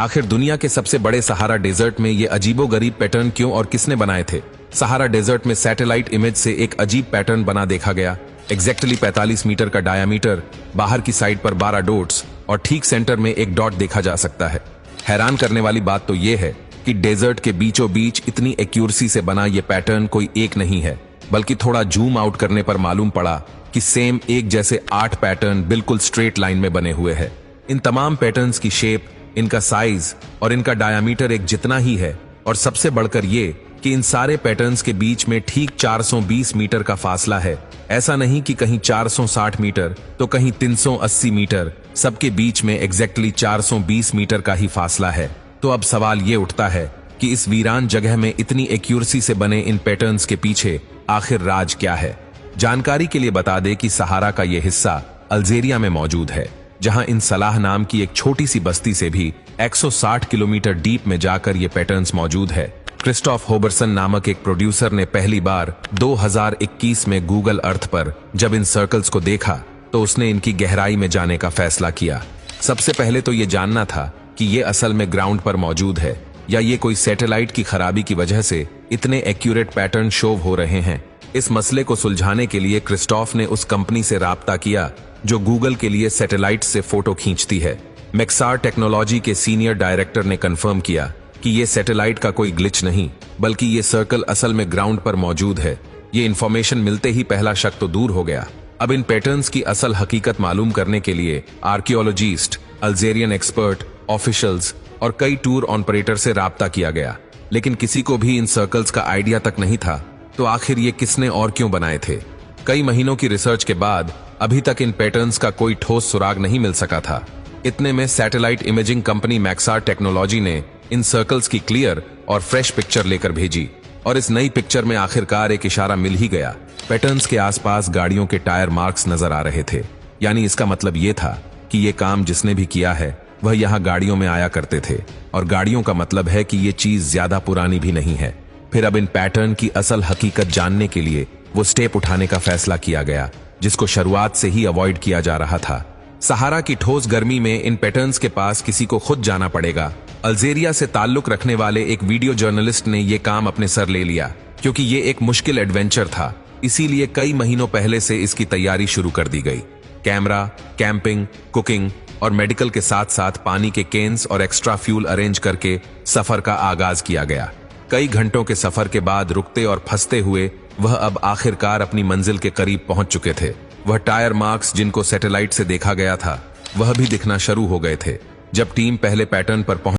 आखिर दुनिया के सबसे बड़े सहारा डेजर्ट में ये अजीबोगरीब पैटर्न क्यों और किसने बनाए थे? सहारा डेजर्ट में सैटेलाइट इमेज से एक अजीब पैटर्न बना देखा गया। एग्जैक्टली 45 मीटर का डायामीटर, बाहर की साइड पर 12 डॉट्स और ठीक सेंटर में एक डॉट देखा जा सकता है। हैरान करने वाली बात तो ये है कि डेजर्ट के बीचों बीच इतनी एक्यूरेसी से बना ये पैटर्न कोई एक नहीं है, बल्कि थोड़ा जूम आउट करने पर मालूम पड़ा कि सेम एक जैसे 8 पैटर्न बिल्कुल स्ट्रेट लाइन में बने हुए हैं। इन तमाम पैटर्न्स की शेप, इनका साइज और इनका डायामीटर एक जितना ही है, और सबसे बढ़कर ये कि इन सारे पैटर्न्स के बीच में ठीक 420 मीटर का फासला है। ऐसा नहीं कि कहीं 460 मीटर तो कहीं 380 मीटर, सबके बीच में एग्जैक्टली 420 मीटर का ही फासला है। तो अब सवाल ये उठता है कि इस वीरान जगह में इतनी एक्यूरेसी से बने इन पैटर्न्स के पीछे आखिर राज क्या है? जानकारी के लिए बता दें कि सहारा का यह हिस्सा अल्जीरिया में मौजूद है, जहां इन सलाह नाम की एक छोटी सी बस्ती से भी 160 किलोमीटर डीप में जाकर ये पैटर्न्स मौजूद है। क्रिस्टोफ होबरसन नामक एक प्रोड्यूसर ने पहली बार 2021 में गूगल अर्थ पर जब इन सर्कल्स को देखा तो उसने इनकी गहराई में जाने का फैसला किया। सबसे पहले तो ये जानना था कि ये असल में ग्राउंड पर मौजूद है या ये कोई सैटेलाइट की खराबी की वजह से इतने एक्यूरेट पैटर्न शो हो रहे हैं। इस मसले को सुलझाने के लिए क्रिस्टोफ ने उस कंपनी से राब्ता किया जो गूगल के लिए सैटेलाइट से फोटो खींचती है। मैक्सार टेक्नोलॉजी के सीनियर डायरेक्टर ने कंफर्म किया कि ये सैटेलाइट का कोई ग्लिच नहीं, बल्कि ये सर्कल असल में ग्राउंड पर मौजूद है। ये इन्फॉर्मेशन मिलते ही पहला शक तो दूर हो गया। अब इन पैटर्न्स की असल हकीकत मालूम करने के लिए आर्कियोलॉजिस्ट, अल्जीरियन एक्सपर्ट, ऑफिशियल्स और कई टूर ऑपरेटर से राब्ता किया गया, लेकिन किसी को भी इन सर्कल्स का आइडिया तक नहीं था। तो आखिर ये किसने और क्यों बनाए थे? कई महीनों की रिसर्च के बाद अभी तक इन पैटर्न्स का कोई ठोस सुराग नहीं मिल सका था। इतने में satellite imaging company Maxar technology ने इन सर्कल्स की क्लियर और फ्रेश पिक्चर लेकर भेजी, और इस नई पिक्चर में आखिरकार एक इशारा मिल ही गया। पैटर्न्स के आसपास गाड़ियों के टायर मार्क्स नजर आ रहे थे। यानी इसका मतलब ये था कि ये काम जिसने भी किया है वह यहाँ गाड़ियों में आया करते थे, और गाड़ियों का मतलब है कि ये चीज ज्यादा पुरानी भी नहीं है। फिर अब इन पैटर्न की असल हकीकत जानने के लिए वो स्टेप उठाने का फैसला किया गया जिसको शुरुआत से ही अवॉइड किया जा रहा था। सहारा की ठोस गर्मी में इन पैटर्न्स के पास किसी को खुद जाना पड़ेगा। अल्जीरिया से ताल्लुक रखने वाले एक वीडियो जर्नलिस्ट ने यह काम अपने सर ले लिया, क्योंकि ये एक मुश्किल एडवेंचर था। इसीलिए कई महीनों पहले से इसकी तैयारी शुरू कर दी गई। कैमरा, कैंपिंग, कुकिंग और मेडिकल के साथ साथ पानी के केन्स और एक्स्ट्रा फ्यूल अरेंज करके सफर का आगाज किया गया। कई घंटों के सफर के बाद रुकते और फंसते हुए वह अब आखिरकार अपनी मंजिल के करीब पहुंच चुके थे। वह टायर मार्क्स जिनको सैटेलाइट से देखा गया था वह भी दिखना शुरू हो गए थे। जब टीम पहले पैटर्न पर पहुंच